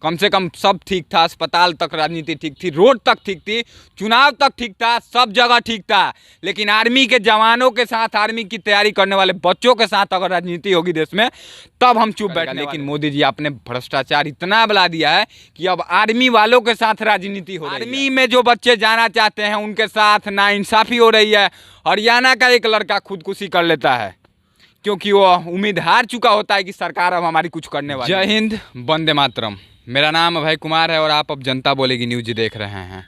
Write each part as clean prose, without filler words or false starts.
कम से कम सब ठीक था, अस्पताल तक राजनीति ठीक थी, रोड तक ठीक थी, चुनाव तक ठीक था, सब जगह ठीक था। लेकिन आर्मी के जवानों के साथ, आर्मी की तैयारी करने वाले बच्चों के साथ अगर राजनीति होगी देश में, तब हम चुप बैठेंगे। लेकिन मोदी जी आपने भ्रष्टाचार इतना बढ़ा दिया है कि अब आर्मी वालों के साथ राजनीति हो रही है। आर्मी में जो बच्चे जाना चाहते हैं उनके साथ नाइंसाफी हो रही है। हरियाणा का एक लड़का खुदकुशी कर लेता है क्योंकि वो उम्मीद हार चुका होता है कि सरकार अब हमारी कुछ करने वाली है। जय हिंद, वंदे मातरम। मेरा नाम अभय कुमार है और आप अब जनता बोलेगी न्यूज़ देख रहे हैं।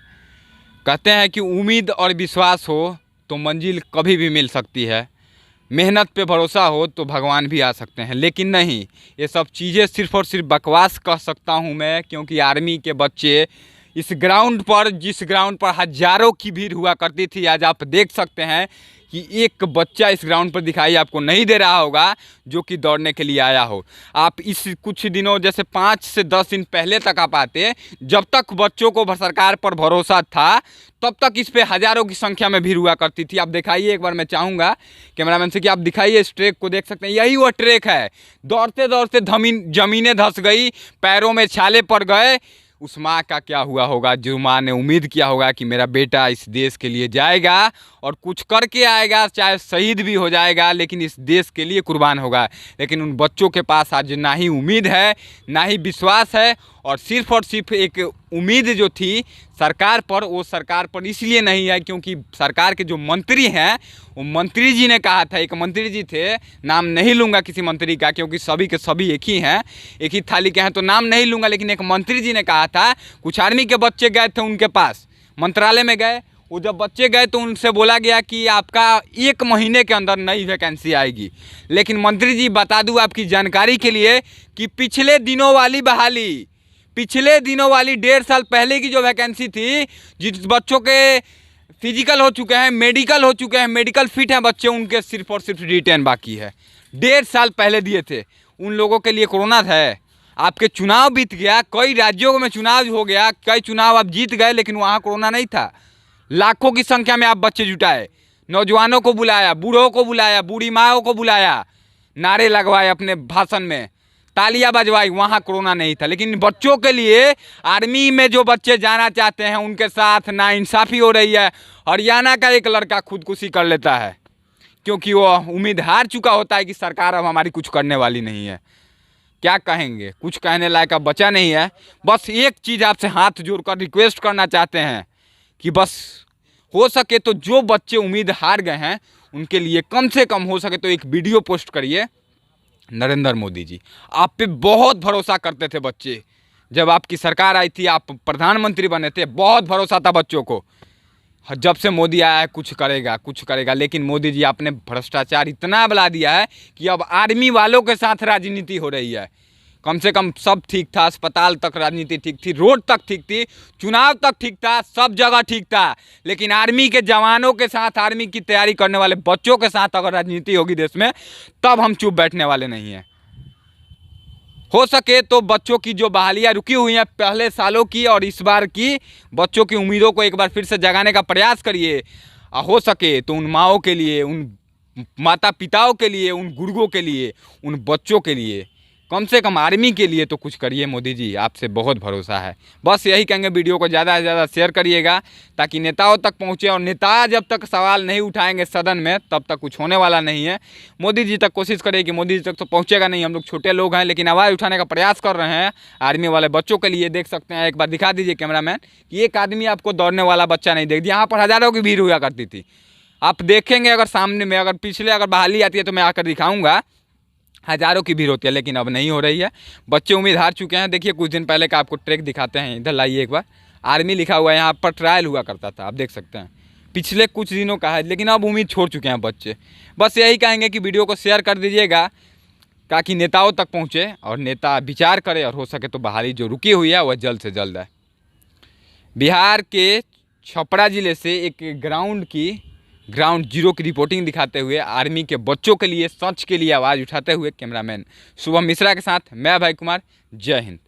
कहते हैं कि उम्मीद और विश्वास हो तो मंजिल कभी भी मिल सकती है, मेहनत पे भरोसा हो तो भगवान भी आ सकते हैं। लेकिन नहीं, ये सब चीज़ें सिर्फ़ और सिर्फ बकवास कह सकता हूँ मैं, क्योंकि आर्मी के बच्चे इस ग्राउंड पर, जिस ग्राउंड पर हज़ारों की भीड़ हुआ करती थी, आज आप देख सकते हैं कि एक बच्चा इस ग्राउंड पर दिखाई आपको नहीं दे रहा होगा जो कि दौड़ने के लिए आया हो। आप इस कुछ दिनों, जैसे 5 से 10 दिन पहले तक आप आते, जब तक बच्चों को सरकार पर भरोसा था तब तक इस पे हज़ारों की संख्या में भीड़ हुआ करती थी। आप दिखाइए एक बार, मैं चाहूँगा कैमरामैन से कि आप दिखाइए, इस ट्रैक को देख सकते हैं, यही वो ट्रैक है। दौड़ते दौड़ते ज़मीनें धंस गई, पैरों में छाले पड़ गए। उस माँ का क्या हुआ होगा जो माँ ने उम्मीद किया होगा कि मेरा बेटा इस देश के लिए जाएगा और कुछ करके आएगा, चाहे शहीद भी हो जाएगा लेकिन इस देश के लिए कुर्बान होगा। लेकिन उन बच्चों के पास आज ना ही उम्मीद है, ना ही विश्वास है, और सिर्फ एक उम्मीद जो थी सरकार पर, वो सरकार पर इसलिए नहीं है क्योंकि सरकार के जो मंत्री हैं, वो मंत्री जी ने कहा था, एक मंत्री जी थे, नाम नहीं लूँगा किसी मंत्री का क्योंकि सभी के सभी एक ही हैं, एक ही थाली के हैं, तो नाम नहीं लूँगा, लेकिन एक मंत्री जी ने कहा था, कुछ आर्मी के बच्चे गए थे उनके पास, मंत्रालय में गए, वो जब बच्चे गए तो उनसे बोला गया कि आपका 1 महीने के अंदर नई वैकेंसी आएगी। लेकिन मंत्री जी, बता दूं आपकी जानकारी के लिए कि पिछले दिनों वाली बहाली, पिछले दिनों वाली 1.5 साल पहले की जो वैकेंसी थी, जिस बच्चों के फिजिकल हो चुके हैं, मेडिकल हो चुके हैं, मेडिकल फिट हैं बच्चे, उनके सिर्फ और सिर्फ रिटर्न बाकी है। 1.5 साल पहले दिए थे। उन लोगों के लिए कोरोना है। आपके चुनाव बीत गया, कई राज्यों में चुनाव हो गया, कई चुनाव आप जीत गए, लेकिन वहाँ कोरोना नहीं था। लाखों की संख्या में आप बच्चे जुटाए, नौजवानों को बुलाया, बूढ़ों को बुलाया, बूढ़ी माओं को बुलाया, नारे लगवाए, अपने भाषण में तालियां बजवाई, वहाँ कोरोना नहीं था। लेकिन बच्चों के लिए, आर्मी में जो बच्चे जाना चाहते हैं उनके साथ नाइंसाफ़ी हो रही है। हरियाणा का एक लड़का खुदकुशी कर लेता है क्योंकि वो उम्मीद हार चुका होता है कि सरकार अब हमारी कुछ करने वाली नहीं है। क्या कहेंगे, कुछ कहने लायक अब बचा नहीं है। बस एक चीज़ आपसे हाथ जोड़कर रिक्वेस्ट करना चाहते हैं कि बस हो सके तो जो बच्चे उम्मीद हार गए हैं उनके लिए कम से कम हो सके तो एक वीडियो पोस्ट करिए। नरेंद्र मोदी जी, आप पे बहुत भरोसा करते थे बच्चे, जब आपकी सरकार आई थी, आप प्रधानमंत्री बने थे, बहुत भरोसा था बच्चों को। जब से मोदी आया है कुछ करेगा, कुछ करेगा, लेकिन मोदी जी आपने भ्रष्टाचार इतना बढ़ा दिया है कि अब आर्मी वालों के साथ राजनीति हो रही है। कम से कम सब ठीक था, अस्पताल तक राजनीति ठीक थी, रोड तक ठीक थी, चुनाव तक ठीक था, सब जगह ठीक था। लेकिन आर्मी के जवानों के साथ, आर्मी की तैयारी करने वाले बच्चों के साथ अगर राजनीति होगी देश में, तब हम चुप बैठने वाले नहीं हैं। हो सके तो बच्चों की जो बहालियाँ रुकी हुई हैं पहले सालों की और इस बार की, बच्चों की उम्मीदों को एक बार फिर से जगाने का प्रयास करिए। हो सके तो उन माँओं के लिए, उन माता पिताओं के लिए, उन गुरुओं के लिए, उन बच्चों के लिए, कम से कम आर्मी के लिए तो कुछ करिए। मोदी जी, आपसे बहुत भरोसा है। बस यही कहेंगे, वीडियो को ज़्यादा से ज़्यादा शेयर करिएगा ताकि नेताओं तक पहुँचे, और नेता जब तक सवाल नहीं उठाएंगे सदन में तब तक कुछ होने वाला नहीं है। मोदी जी तक कोशिश करिए कि मोदी जी तक तो पहुँचेगा नहीं, हम लोग छोटे लोग हैं, लेकिन आवाज़ उठाने का प्रयास कर रहे हैं आर्मी वाले बच्चों के लिए। देख सकते हैं, एक बार दिखा दीजिए कैमरामैन कि एक आदमी आपको दौड़ने वाला बच्चा नहीं देख दिया। यहाँ पर हज़ारों की भीड़ हुआ करती थी, आप देखेंगे अगर सामने में, अगर पिछले अगर बहाली आती है तो मैं आकर दिखाऊँगा, हज़ारों की भीड़ होती है, लेकिन अब नहीं हो रही है। बच्चे उम्मीद हार चुके हैं। देखिए कुछ दिन पहले का आपको ट्रैक दिखाते हैं, इधर लाइए एक बार, आर्मी लिखा हुआ है, यहाँ पर ट्रायल हुआ करता था, आप देख सकते हैं, पिछले कुछ दिनों का है, लेकिन अब उम्मीद छोड़ चुके हैं बच्चे। बस यही कहेंगे कि वीडियो को शेयर कर दीजिएगा ताकि नेताओं तक पहुँचे और नेता विचार करे, और हो सके तो बहाली जो रुकी हुई है वह जल्द से जल्द है। बिहार के छपरा ज़िले से एक ग्राउंड जीरो की रिपोर्टिंग दिखाते हुए, आर्मी के बच्चों के लिए, सच के लिए आवाज़ उठाते हुए कैमरामैन शुभम मिश्रा के साथ मैं अभय कुमार। जय हिंद।